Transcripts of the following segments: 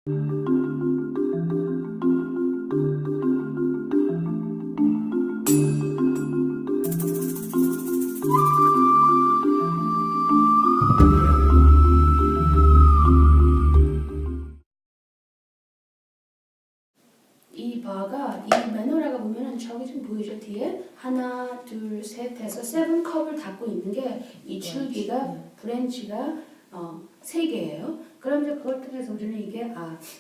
이 바가 이 메노라가 보면은 저기 좀 보이죠 뒤에 하나 둘 셋 해서 세븐 컵을 닫고 있는 게 이 줄기가 브랜치가 3개예요. 그럼 이제 그걸 통해서 우리는 이게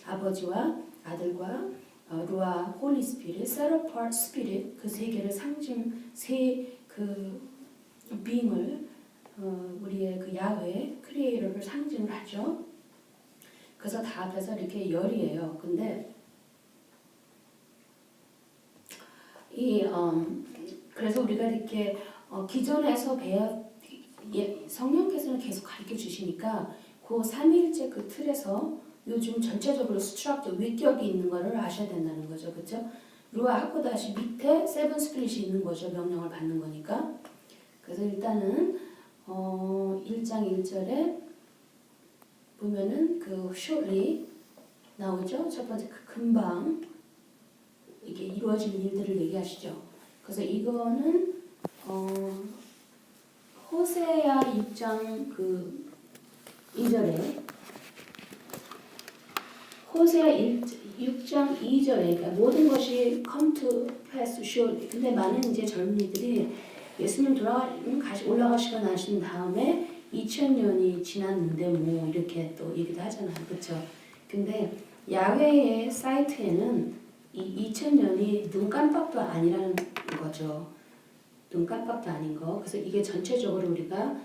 아버지와 아들과 루아 홀리 스피릿, 세라파트 스피릿 그 3개를 상징 그 빙을 우리의 그 야훼 크리에이터를 상징을 하죠. 그래서 다 합해서 이렇게 열이에요. 근데 그래서 우리가 이렇게 기존에서 성령께서는 계속 가르쳐 주시니까 그 3일째 그 틀에서 요즘 전체적으로 스트럭처 위격이 있는 거를 아셔야 된다는 거죠. 그렇죠? 루아 하코다시 밑에 세븐 스피릿이 있는 거죠. 명령을 받는 거니까. 그래서 일단은 1장 1절에 보면은 그 shortly 나오죠. 첫 번째 그 금방 이게 이루어진 일들을 얘기하시죠. 그래서 이거는 호세아 6장 그 2절에 호세아 6장 2절에 그러니까 모든 것이 come to pass surely. 근데 많은 이제 젊은이들이 예수님 올라가시고 나신 다음에 2000년이 지났는데 뭐 이렇게 또 얘기도 하잖아요. 그렇죠? 근데 야훼의 사이트에는 이 2000년이 눈 깜빡도 아니라는 거죠. 눈 깜빡도 아닌 거. 그래서 이게 전체적으로 우리가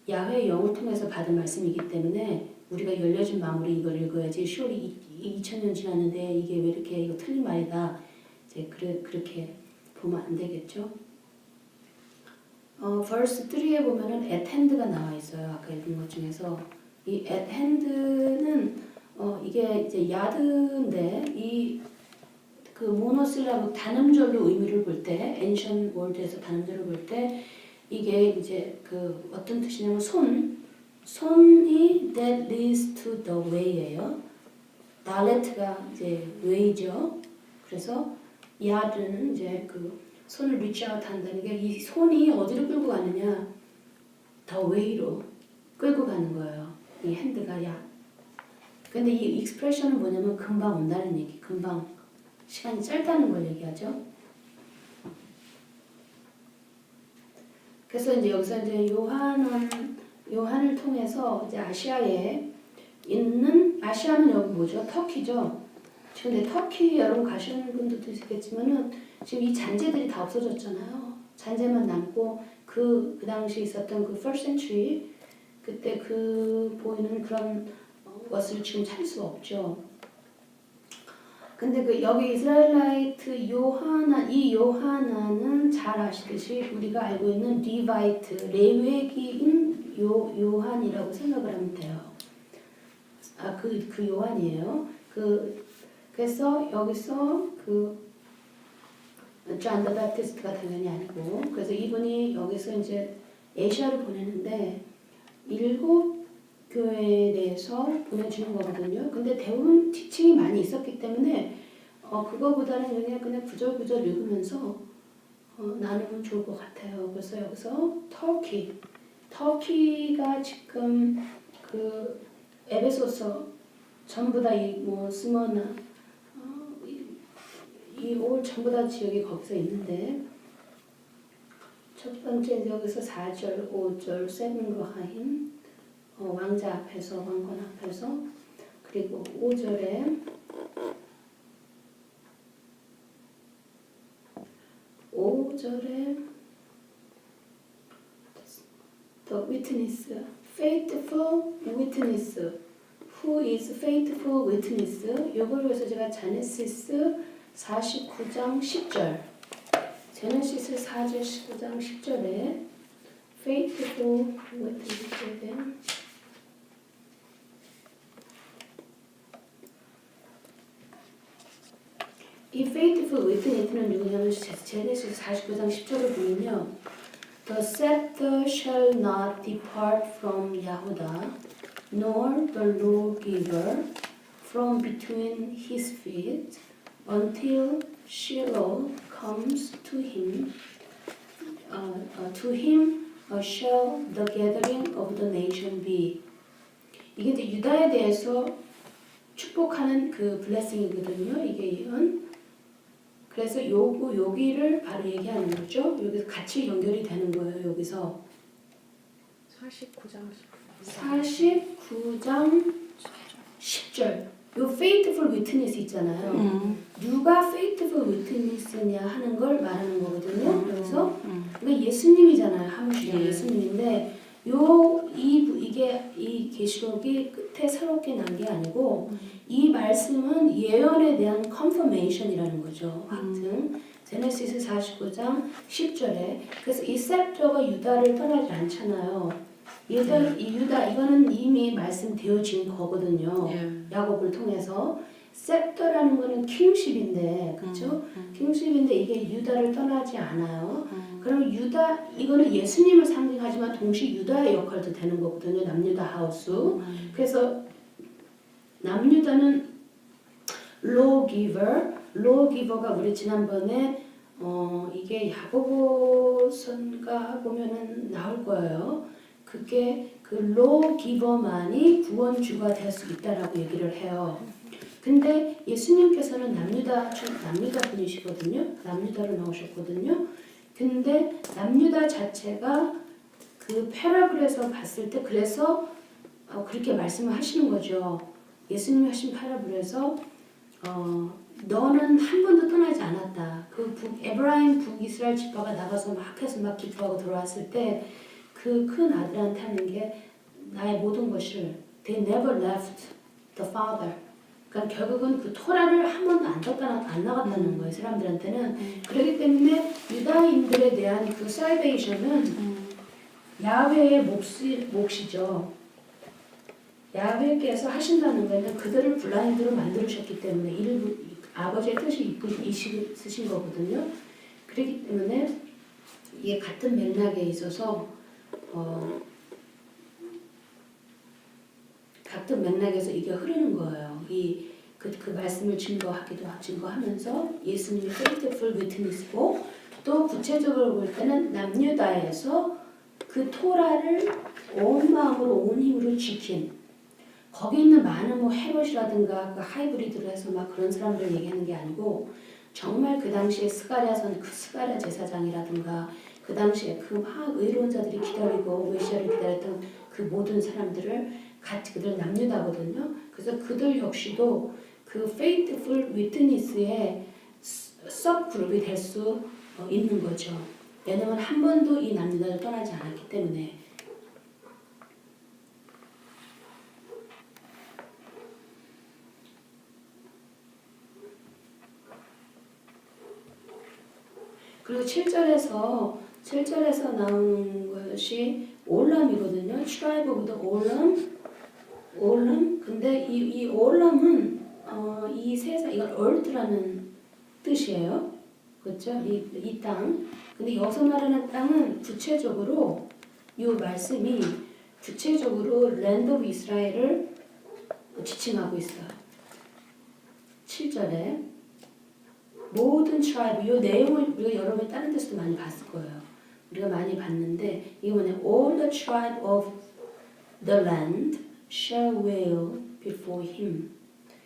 야훼의 영을 통해서 받은 말씀이기 때문에 우리가 열려진 마음으로 이걸 읽어야지. 시월이 2000년 지났는데 이게 왜 이렇게 이거 틀린 말이다. 이제 그렇게 보면 안 되겠죠. verse 3에 보면은 at hand가 나와 있어요. 아까 읽은 것 중에서 이 at hand는 이게 이제 야드인데 그 모노실라브 단음절로 의미를 볼 때, ancient world에서 단음절을 볼 때 이게 이제 그 어떤 뜻이냐면 손이 that leads to the way예요. 달렛가 이제 way죠. 그래서 야드는 이제 그 손을 reach out 한다는 게 이 손이 어디로 끌고 가느냐, the way로 끌고 가는 거예요. 이 핸드가 야. 근데 이 expression은 뭐냐면 금방 온다는 얘기, 금방. 시간이 짧다는 걸 얘기하죠. 그래서 이제 여기서 이제 요한을 통해서 이제 아시아에 있는 아시아는 여기 뭐죠? 터키죠. 근데 터키 여러분 가시는 분들도 있겠지만은 지금 이 잔재들이 다 없어졌잖아요. 잔재만 남고 그 당시 있었던 그 first century 그때 그 보이는 그런 것을 지금 찾을 수가 없죠. 근데 그 여기 이스라엘라이트 이 요하나는 잘 아시듯이 우리가 알고 있는 리바이트 레위기인 요한이라고 생각을 하면 돼요. 그 요한이에요. 그래서 여기서 존 더 배프티스트가 당연히 아니고 그래서 이분이 여기서 이제 에시아를 보내는데 7 교회에 대해서 보내주는 거거든요. 근데 대부분 티칭이 많이 있었기 때문에 그거보다는 그냥 구절구절 읽으면서 나누면 좋을 것 같아요. 그래서 여기서 터키가 지금 그 에베소서 전부 다 이 뭐 스머나 이 올 전부 다 지역이 거기서 있는데 첫 번째 여기서 4절, 5절 세븐거하임 왕자 앞에서 왕권 앞에서 그리고 5절에 the witness, faithful witness, who is faithful witness. 이걸 위해서 제가 제네시스 49장 10절, 제네시스 4절 19장 10절에 faithful witness에 이 faithful witness는 누구냐면 제네시스 49장 10절을 보면요. The scepter shall not depart from Yahuda, nor the lawgiver from between his feet until Shiloh comes to him. To him shall the gathering of the nation be. 이게 이제 유다에 대해서 축복하는 그 블레싱이거든요. 이게 그래서 여기를 바로 얘기하는 거죠. 여기서 같이 연결이 되는 거예요. 여기서 49장 10절. 요 faithful witness 있잖아요. 누가 faithful witness냐 하는 걸 말하는 거거든요. 그래서 그러니까 예수님이잖아요. 하물며 예수님인데 이게 이 계시록이 끝에 새롭게 난 게 아니고 이 말씀은 예언에 대한 confirmation이라는 거죠. 확증. 제네시스 49장 10절에 그래서 이 셉터가 유다를 떠나지 않잖아요. 유다 이거는 이미 말씀되어진 거거든요. 야곱을 통해서 셉터라는 거는 킹십인데 그렇죠? 킹십인데 이게 유다를 떠나지 않아요. 그럼 유다 이거는 예수님을 상징하지만 동시에 유다의 역할도 되는 거거든요. 남유다 하우스. 그래서 남유다는 lawgiver가 우리 지난번에 이게 야고보서인가 보면은 나올 거예요. 그게 그 lawgiver만이 구원주가 될 수 있다라고 얘기를 해요. 근데 예수님께서는 남유다 분이시거든요. 남유다로 나오셨거든요. 근데 남유다 자체가 그 패러블에서 봤을 때 그래서 그렇게 말씀을 하시는 거죠. 예수님이 하신 패러블에서 너는 한 번도 떠나지 않았다. 그 에브라임 북이스라엘 지파가 나가서 막 해서 막 기뻐하고 돌아왔을 때 그 큰 아들한테 하는 게 나의 모든 것을 they never left the father. 그러니까 결국은 그 토라를 한 번도 안 나갔다는 거예요. 사람들한테는. 그렇기 때문에 유다인들에 대한 그 salvation은 야훼의 몫이죠. 야훼께서 하신다는 거는 그들을 블라인드로 만들으셨기 때문에 아버지의 뜻이 있으신 거거든요. 그렇기 때문에 이게 같은 맥락에 있어서 같은 맥락에서 이게 흐르는 거예요. 그 말씀을 증거하면서 예수님이 faithful witness고 또 구체적으로 볼 때는 남유다에서 그 토라를 온 마음으로 온 힘으로 지킨 거기 있는 많은 뭐 헤롯이라든가 그 하이브리드로 해서 막 그런 사람들 얘기하는 게 아니고 정말 그 당시에 스가랴 제사장이라든가 그 당시에 그 막 의로운 자들이 기다리고 메시아를 기다렸던 그 모든 사람들을 같이 그들 남유다거든요. 그래서 그들 역시도 그 faithful witness의 서브그룹이 될 수 있는 거죠. 왜냐면 한 번도 이 남유다를 떠나지 않았기 때문에. 그리고 7절에서 나오는 것이 올람이거든요. Tribe of the 올람. 근데 이 올람은 이 세상 이건 earth라는 뜻이에요. 그렇죠? 이 땅. 근데 여기서 말하는 땅은 구체적으로 이 말씀이 구체적으로 랜드 오브 이스라엘을 지칭하고 있어요. 7절에 모든 트라이브 이 내용을 우리가 여러 번 다른 데서도 많이 봤을 거예요. 우리가 많이 봤는데 이번에 all the tribe of the land shall wail before him.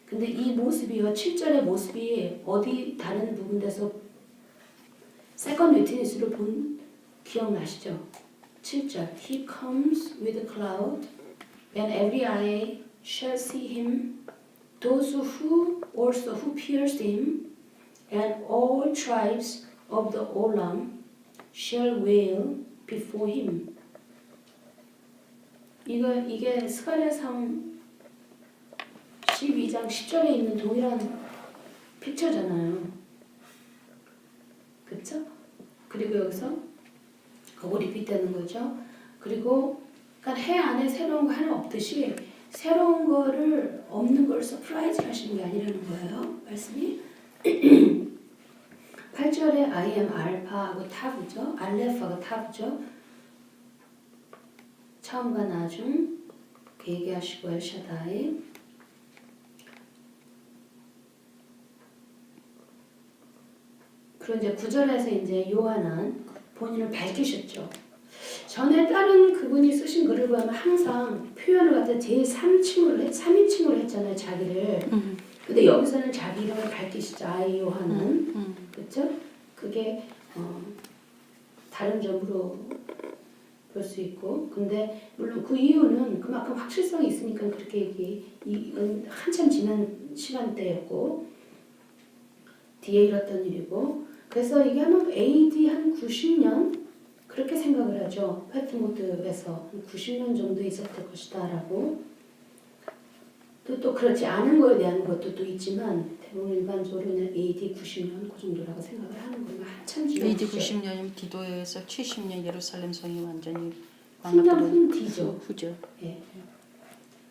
근데 이 모습이요 7절의 모습이 어디 다른 부분에서 세컨드 위트니스를 본 기억나시죠? 7절 He comes with a cloud and every eye shall see him those who pierced him and all tribes of the Olam shall wail before him. 이게 스가랴상 12장 10절에 있는 동일한 픽처잖아요. 그렇죠? 그리고 여기서 그거 리핏되는 거죠. 그리고 그러니까 해 안에 새로운 거 하나 없듯이 새로운 거를 없는 걸 서프라이즈 하시는 게 아니라는 거예요. 말씀이 8절에 I am 알파하고 타브죠. 알레파가 타브죠. 처음과 나중 그 얘기하시고 엘샤다이 그리고 이제 9절에서 이제 요한은 본인을 밝히셨죠. 전에 다른 그분이 쓰신 글을 보면 항상 표현을 갖다 제3인칭으로 했잖아요, 자기를. 근데 여기서는 자기 이름을 밝히시죠. I 요한은. 그렇죠? 그게 다른 점으로 볼 수 있고. 근데 물론 그 이유는 그만큼 확실성이 있으니까 그렇게 이건 한참 지난 시간대였고 뒤에 일었던 일이고. 그래서 이게 아마 AD 한 90년 그렇게 생각을 하죠. 패트모드에서 90년 정도 있었을 것이다라고. 또 그렇지 않은 거에 대한 것도 또 있지만 대부분 일반적으로는 AD 90년 그 정도라고 생각을 하는 거예요. 한참 지났죠. AD 90년이면 디도에서 70년 예루살렘 성이 완전히 풍년 뒤죠. 후죠. 예.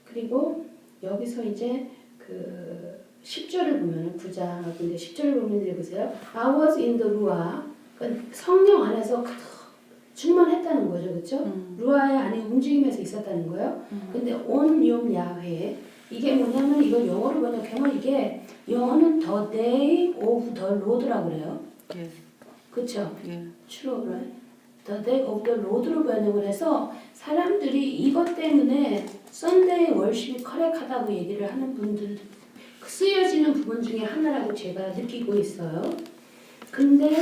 그리고 여기서 이제 그 10절을 보면은 9장 근데 10절을 보면 이제 보세요. I was in the ruah. 그러니까 성령 안에서 가득 충만했다는 거죠, 그렇죠? 루아의 안에 움직임에서 있었다는 거예요. 근데 on yom 야훼 이게 뭐냐면 이걸 영어로 번역하면 이게 영어는 the day of the Lord라고 그래요. 예. 그렇죠? 예. True, right? The day of the Lord로 번역을 해서 사람들이 이것 때문에 썬데이 월십이 커렉하다고 얘기를 하는 분들 쓰여지는 부분 중에 하나라고 제가 느끼고 있어요. 근데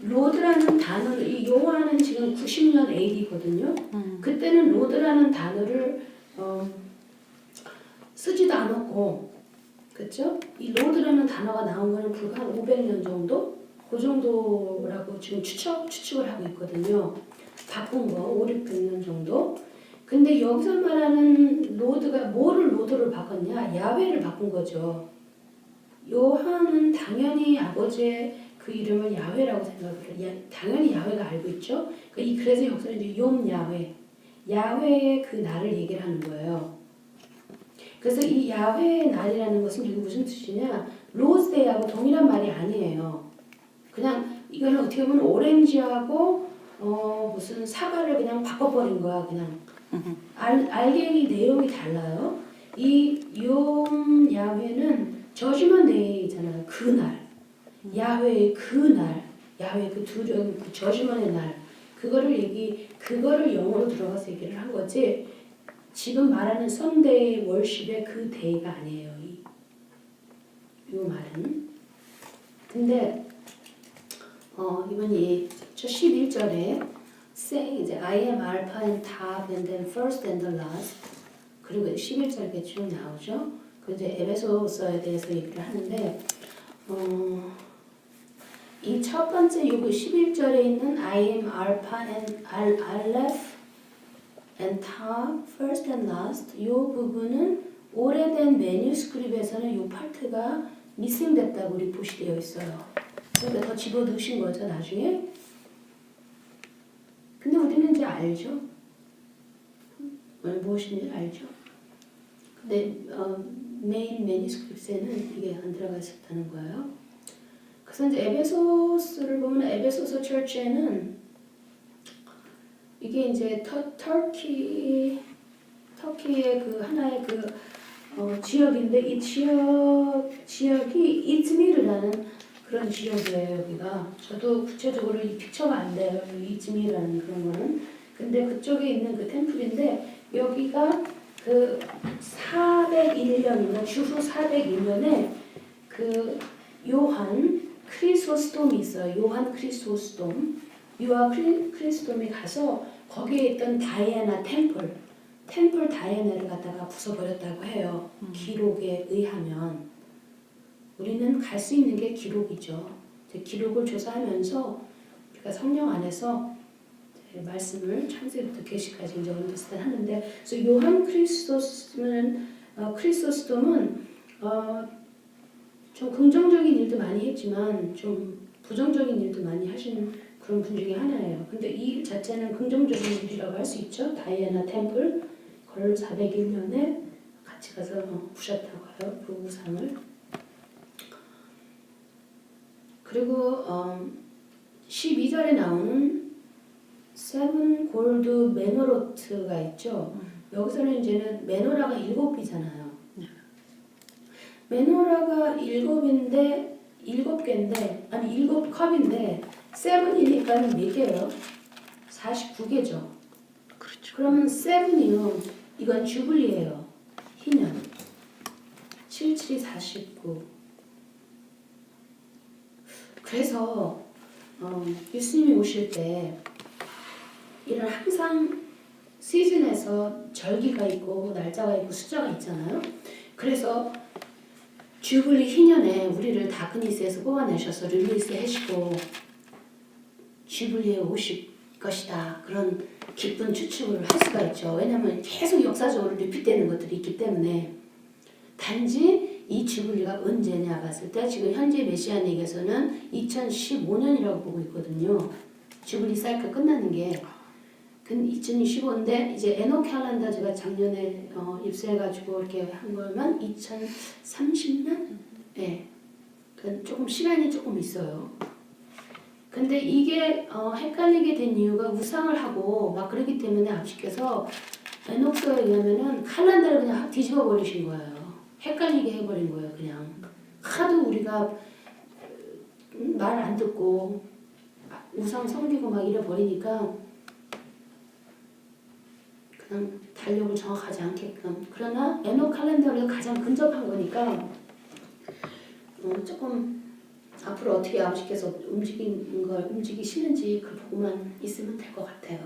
로드라는 단어를 이 요한은 지금 90년 AD거든요. 그때는 로드라는 단어를 쓰지도 않았고, 그렇죠? 이 로드라는 단어가 나온 거는 불과 한 500년 정도, 그 정도라고 지금 추측을 하고 있거든요. 바꾼 거 5, 600년 정도. 근데 여기서 말하는 로드가 뭐를 로드를 바꿨냐? 야훼를 바꾼 거죠. 요한은 당연히 아버지의 그 이름을 야훼라고 생각을 해요. 당연히 야훼가 알고 있죠. 그래서 여기서 이제 욤 야훼, 야훼의 그 날을 얘기를 하는 거예요. 그래서 이 야훼의 날이라는 것은 이게 무슨 뜻이냐? 로즈데이하고 동일한 말이 아니에요. 그냥 이거는 어떻게 보면 오렌지하고 무슨 사과를 그냥 바꿔버린 거야. 그냥 알갱이 내용이 달라요. 이 욤 야훼는 저주먼 데이잖아요. 그날. 야훼의 그날, 야훼 그 두려움, 그 저주먼의 날, 그거를 영어로 들어가서 얘기를 한 거지. 지금 말하는 썬데이 월십의 그 데이가 아니에요. 이 말은. 근데 이번이 저 11절에 saying 이제 I am alpha and top and then first and the last. 그리고 11절에 쭉 나오죠. 그 이제 에베소서에 대해서 얘기를 하는데. 이 첫 번째 요구 11절에 있는 I am alpha and aleph and top, first and last 이 부분은 오래된 매뉴스크립트에서는 이 파트가 미싱됐다고 리포트 되어 있어요. 그러니까 더 집어넣으신 거죠 나중에. 근데 우리는 이제 알죠. 무엇인지 알죠. 근데 메인 매뉴스크립트에는 이게 안 들어가 있었다는 거예요. 그래서 이제 에베소서를 보면 에베소서 철치에는 이게 이제 터키의 그 하나의 그 지역인데 이 지역이 이즈미르라는 그런 지역이에요. 여기가 저도 구체적으로 이 픽처가 안 돼요. 이즈미르라는 그런 거는. 근데 그쪽에 있는 그 템플인데 여기가 그 401년인가 주후 401년에 그 요한 크리소스톰이 있어요. 요한 크리소스톰. 요한 크리소스톰이 가서 거기에 있던 다이애나 템플 다이애나를 갖다가 부숴버렸다고 해요. 기록에 의하면. 우리는 갈 수 있는 게 기록이죠. 기록을 조사하면서 우리가 성령 안에서 말씀을 창세부터 계시까지 이제 언더스탠 하는데, 그래서 요한 크리소스톰은 좀 긍정적인 일도 많이 했지만 좀 부정적인 일도 많이 하신 그런 분 중에 하나예요. 근데 이 일 자체는 긍정적인 일이라고 할 수 있죠. 다이애나 템플 그걸 401년에 같이 가서 부셨다고 해요. 그 우상을. 그리고 12절에 나오는 세븐 골드 메노로트가 있죠. 여기서는 이제는 메노라가 7이잖아요. 메노라가 7인데 7개인데 아니 7컵인데 7이니까 몇 개예요? 49개죠. 그렇죠. 그러면 7이요. 이건 주블리예요. 희년. 7, 7이 49. 그래서 예수님이 오실 때 이런 항상 시즌에서 절기가 있고 날짜가 있고 숫자가 있잖아요. 그래서 주블리 희년에 우리를 다크니스에서 뽑아내셔서 릴리스 하시고 주블리에 오실 것이다. 그런 기쁜 추측을 할 수가 있죠. 왜냐하면 계속 역사적으로 리핏되는 것들이 있기 때문에 단지 이 주블리가 언제냐 봤을 때 지금 현재 메시아닉에서는 2015년이라고 보고 있거든요. 주블리 사이클 끝나는 게 2015인데 이제 에노 캘린더 제가 작년에 입수해가지고 이렇게 한 거면 2030년? 네. 조금 시간이 조금 있어요. 근데 이게 헷갈리게 된 이유가 우상을 하고 막 그러기 때문에 아버지께서 에녹서에 의하면은 칼란다를 그냥 확 뒤집어 버리신 거예요. 헷갈리게 해버린 거예요. 그냥 하도 우리가 말 안 듣고 우상 섬기고 막 이래 버리니까 그냥 달력을 정확하지 않게끔. 그러나 에녹 칼렌더를 가장 근접한 거니까 조금 앞으로 어떻게 아버지께서 움직이시는지 그 보고만 있으면 될 것 같아요.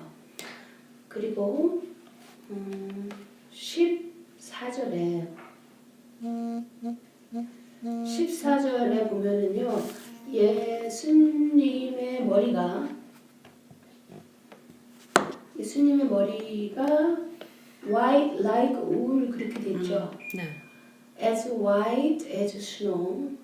그리고 14절에 보면은요, 예수님의 머리가 white like wool 그렇게 됐죠. 네. As white as snow.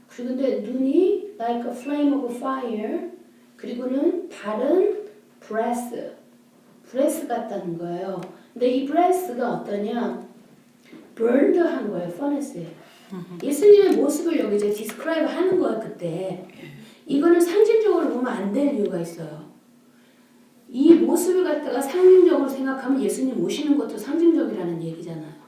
그런데 눈이 like a flame of fire. 그리고는 발은 brass 같다는 거예요. 근데 이 brass가 어떠냐? burned한 거예요, furnace에. 예수님의 모습을 여기 이제 describe 하는 거예요, 그때. 이거는 상징적으로 보면 안 될 이유가 있어요. 이 모습을 갖다가 상징적으로 생각하면 예수님 오시는 것도 상징적이라는 얘기잖아요.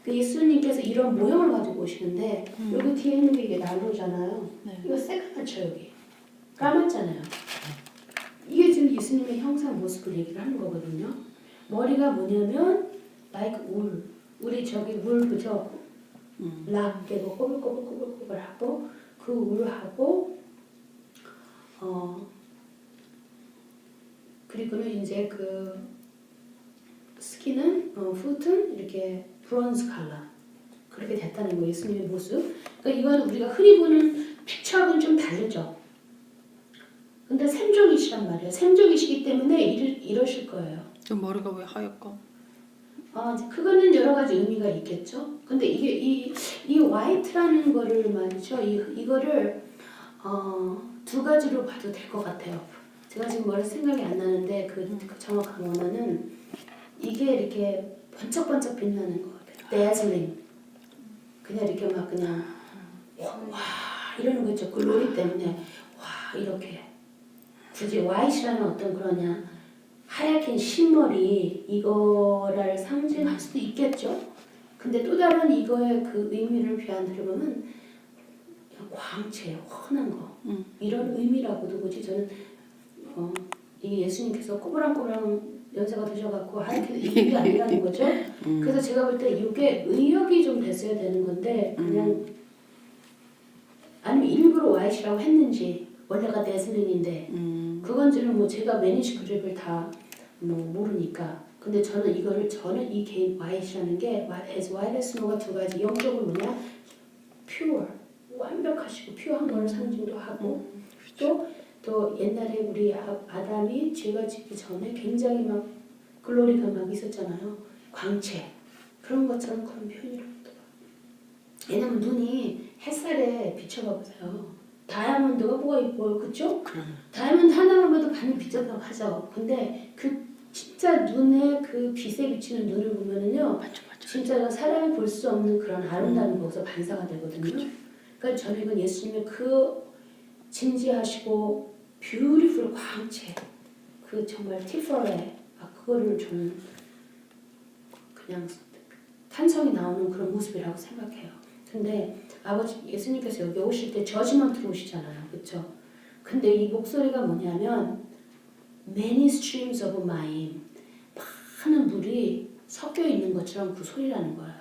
예수님께서 이런 모형을 가지고 오시는데 여기 뒤에 있는 게 이게 난로잖아요. 네. 이거 새까맣죠 여기. 까맣잖아요. 이게 지금 예수님의 형상 모습을 얘기를 하는 거거든요. 머리가 뭐냐면 like wool. 우리 저기 울 그죠? 락 되고 꼬불꼬불꼬불꼬불하고 그 울하고 그리고는 이제 그 스킨은 풋은 이렇게 브론즈 컬러 그렇게 됐다는 거예요. 예수님의 모습. 그러니까 이건 우리가 흔히 보는 픽처하고는 좀 다르죠. 근데 샘족이시란 말이에요. 샘족이시기 때문에 이러실 거예요. 저 머리가 왜 하얗고? 그거는 여러 가지 의미가 있겠죠. 근데 이게 이 화이트라는 거를 말이죠. 이거를 두 가지로 봐도 될 것 같아요. 제가 지금 머리 생각이 안 나는데 그 정확한 원어는 이게 이렇게 번쩍번쩍 빛나는 것 같아요. dazzling. 그냥 이렇게 막 그냥 와 이러는 거 있죠. 글로리 때문에 와 이렇게 굳이 화이트라는 어떤 그러냐 하얗게 흰머리 이거를 상징할 수도 있겠죠. 근데 또 다른 이거의 그 의미를 표현드려보면 광채, 환한 거 이런 의미라고도 보지. 저는 이게 예수님께서 꼬부랑꼬부랑 연세가 드셔갖고 하얗게 이게 아니라는 거죠. 그래서 제가 볼 때 이게 의역이 좀 됐어야 되는 건데 그냥 아니면 일부러 와이시라고 했는지 원래가 데슬린인데 그건지는 뭐 제가 매니스크립을 다 뭐 모르니까. 근데 저는 이 개인 와이시라는 게 as white as snow가 두 가지 영적으로 뭐냐 pure 완벽하시고 퓨어한 걸 상징도 하고 또 옛날에 우리 아담이 죄가 짓기 전에 굉장히 막 글로리가 막 있었잖아요. 광채 그런 것처럼 그런 표현이라고 하더라고요. 왜냐면 눈이 햇살에 비춰봐 보세요. 다이아몬드가 뭐가 이뻐요, 그쵸? 다이아몬드 하나만 봐도 반이 비춰서 하죠. 근데 그 진짜 눈에 그 빛에 비치는 눈을 보면은요, 진짜 사람이 볼 수 없는 그런 아름다움이 거기서 반사가 되거든요. 그러니까 저는 이건 예수님의 그 진지하시고 뷰티풀 광채, 그 정말 티퍼레, 그거를 좀 그냥 탄성이 나오는 그런 모습이라고 생각해요. 근데 아버지 예수님께서 여기 오실 때 저지먼트로 오시잖아요. 그렇죠? 근데 이 목소리가 뭐냐면 many streams of mine, 많은 물이 섞여 있는 것처럼 그 소리라는 거예요.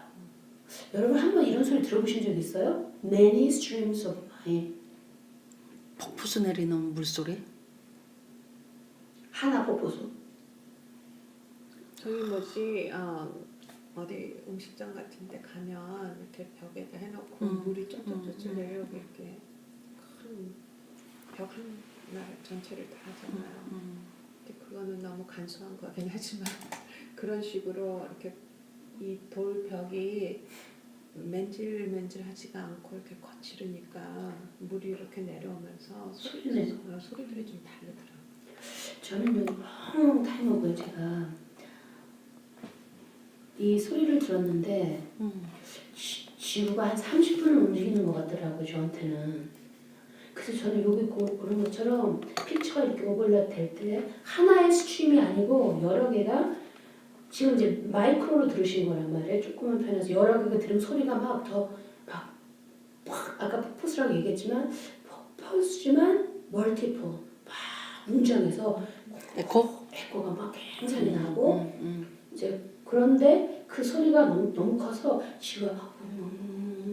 여러분 한번 이런 소리 들어보신 적 있어요? Many streams of mine. 폭포수 내리는 물소리? 하나 폭포수. 저희 어디 음식점 같은 데 가면 이렇게 벽에다 해놓고 물이 쩍쩍쩍 내려오게 이렇게 큰 벽 하나 전체를 다 하잖아요. 근데 그거는 너무 간소한 거긴 하지만 그런 식으로 이렇게 이 돌벽이 맨질맨질하지가 않고 이렇게 거칠으니까 물이 이렇게 내려오면서 소리들이 좀 다르더라고요. 저는 여기 long time ago 제가 이 소리를 들었는데 지구가 한 30분을 움직이는 것 같더라고요. 저한테는. 그래서 저는 여기 그런 것처럼 픽처가 이렇게 오버랩 될 때 하나의 스트림이 아니고 여러 개가 지금 이제 마이크로로 들으신 거란 말이에요. 조그만 편에서 여러 개가 들으면 소리가 막 아까 폭포수라고 얘기했지만 폭포수지만 멀티플 막 웅장해서 에코가 막 굉장히 나고 이제 그런데 그 소리가 너무 커서 지가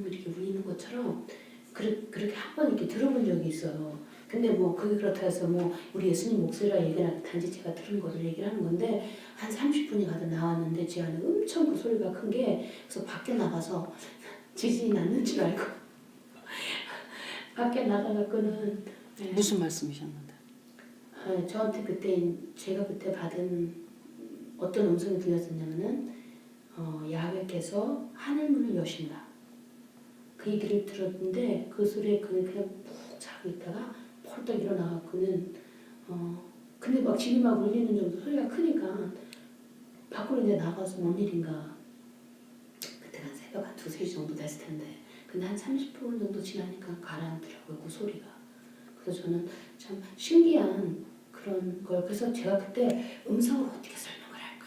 이렇게 울리는 것처럼 그렇게 한 번 이렇게 들어본 적이 있어요. 근데 뭐 그게 그렇다 해서 뭐 우리 예수님 목소리라 얘기나 단지 제가 들은 거를 얘기를 하는 건데 한 30분이 가다 나왔는데 제 안에 엄청 그 소리가 큰 게 그래서 밖에 나가서 지진이 났는 줄 알고 밖에 나가갖고는 무슨 말씀이셨는데? 저한테 그때 제가 그때 받은 어떤 음성이 들렸었냐면은 야훼께서 하늘문을 여신다. 그 얘기를 들었는데 그 소리에 그냥 푹 자고 있다가 펄떡 일어나갖고는 근데 막 집이 막 울리는 정도 소리가 크니까 밖으로 이제 나가서 뭔 일인가 그때 한 새벽 한 2-3시 정도 됐을 텐데 근데 한 30분 정도 지나니까 가라앉더라고요 그 소리가. 그래서 저는 참 신기한 그런 걸 그래서 제가 그때 음성을 어떻게 설명을 할까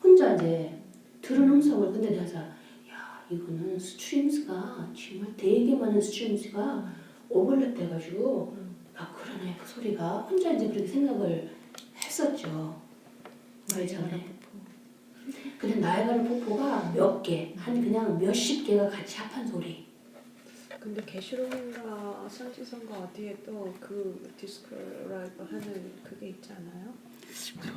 혼자 이제 들은 음성을 근데 내가 이거는 스트림스가 정말 되게 많은 스트림스가 오버랩 돼가지고 그러네 그 소리가 혼자 이제 그렇게 생각을 했었죠. 전에. 근데 나이아가라 폭포가 몇 개, 그냥 몇십 개가 같이 합한 소리. 근데 계시록인가 선지서인가 어디에 또 그 디스크라이브 하는 그게 있잖아요.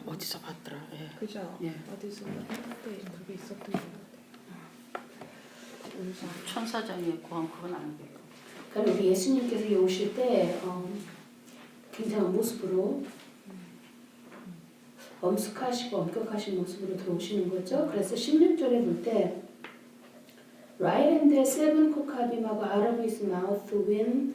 어디서 봤더라? 예. 그죠? 예. 어디서 했는데 그게 있었던 것 같아요. 음성. 천사장의 고함 그건 아니겠고. 그러니까 우리 예수님께서 오실 때 굉장한 모습으로 엄숙하시고 엄격하신 모습으로 들어오시는 거죠. 그래서 16절에 볼 때 Right and the seven kokabim하고 out of his mouth went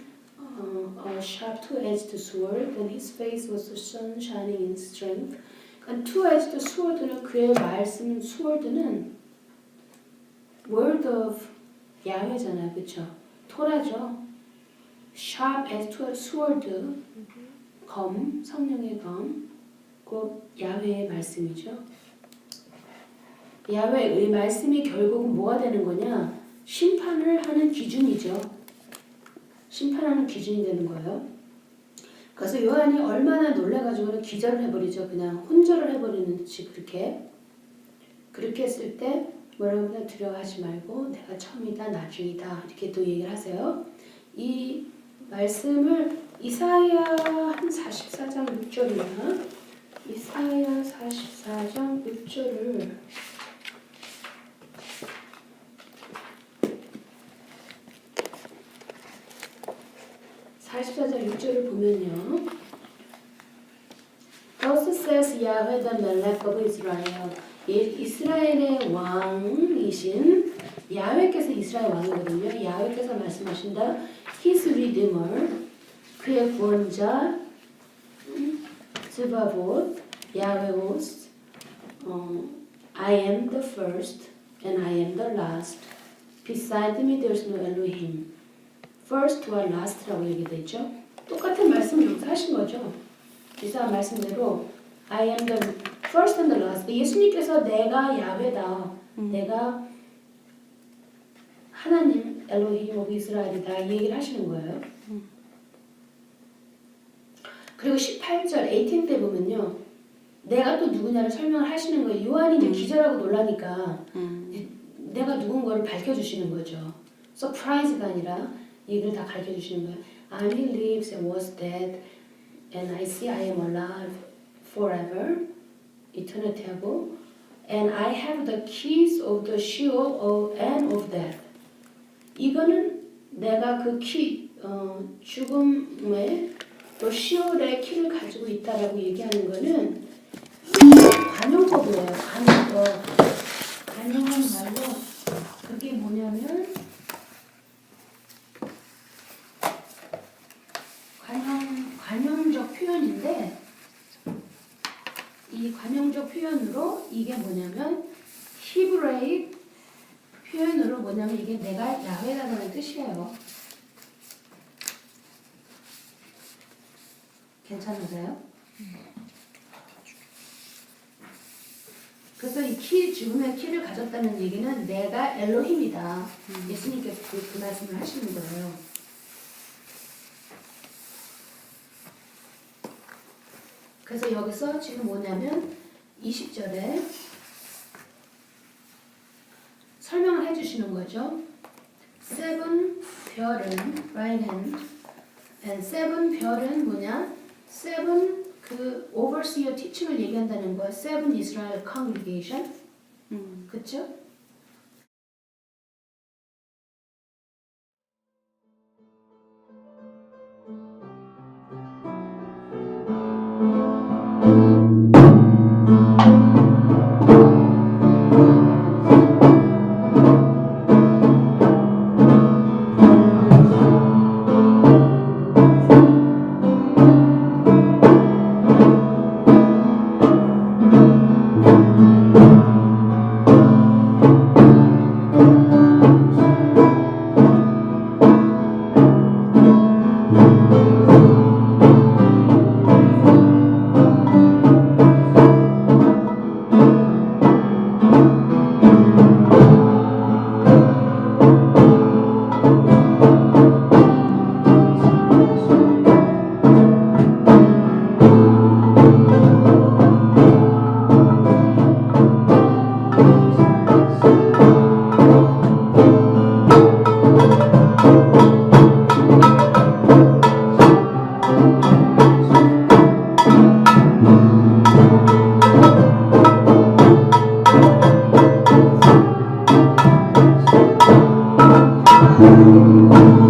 a sharp two-edged sword and his face was the sun shining in strength. 그러니까 two-edged sword는 그의 말씀 sword는 word of 야훼잖아요. 그렇죠? 토라죠. sharp as to a sword 검, 성령의 검 그 야훼의 말씀이죠. 야훼의 말씀이 결국은 뭐가 되는 거냐? 심판을 하는 기준이죠. 심판하는 기준이 되는 거예요. 그래서 요한이 얼마나 놀라가지고는 기절을 해버리죠. 그냥 혼절을 해버리는 듯이 그렇게 했을 때 뭐라고 그냥 두려워하지 말고 내가 처음이다 나중이다 이렇게 또 얘기를 하세요. 이 말씀을 이사야 한 44장 6절이나 이사야 44장 6절을 보면요. Thus says Yahweh the Melech of Israel. 이스라엘의 왕이신 야훼께서 이스라엘 왕이거든요. 야훼께서 말씀하신다. His Redeemer, 그의 구원자, 스바봇, 야훼 host, I am the first and I am the last. Beside me there is no Elohim. First와 last라고 얘기되죠. 똑같은 말씀 여기서 하신 거죠. 이사 말씀대로 I am the first and the last. 예수님께서 내가 야훼다. 내가 하나님 엘로힘 오브 이스라엘이다 이 얘기를 하시는 거예요. 그리고 18절 18때 보면요. 내가 또 누구냐를 설명을 하시는 거예요. 요한이 이제 기절하고 놀라니까 이제 내가 누군 거를 밝혀주시는 거죠. 서프라이즈가 아니라 얘기를 다 가르쳐주시는 거예요. I lives and was dead and I see I am alive forever eternity하고 and I have the keys of the Sheol and of death. 이거는 내가 그 죽음의 또 시올의 키를 가지고 있다라고 얘기하는 거는 관용법이에요. 관용법. 관용은 말로 그게 뭐냐면 관용적 표현인데 이 관용적 표현으로 이게 뭐냐면 히브라이 표현으로 뭐냐면 이게 내가 야훼라는 뜻이에요. 괜찮으세요? 그래서 이 죽음의 키를 가졌다는 얘기는 내가 엘로힘이다. 예수님께서 그 말씀을 하시는 거예요. 그래서 여기서 지금 뭐냐면 20절에 설명을 해주시는 거죠. seven 별은 right hand and seven 별은 뭐냐? seven 그 overseer teaching을 얘기한다는 거야. seven Israel congregation. 그쵸? Thank you.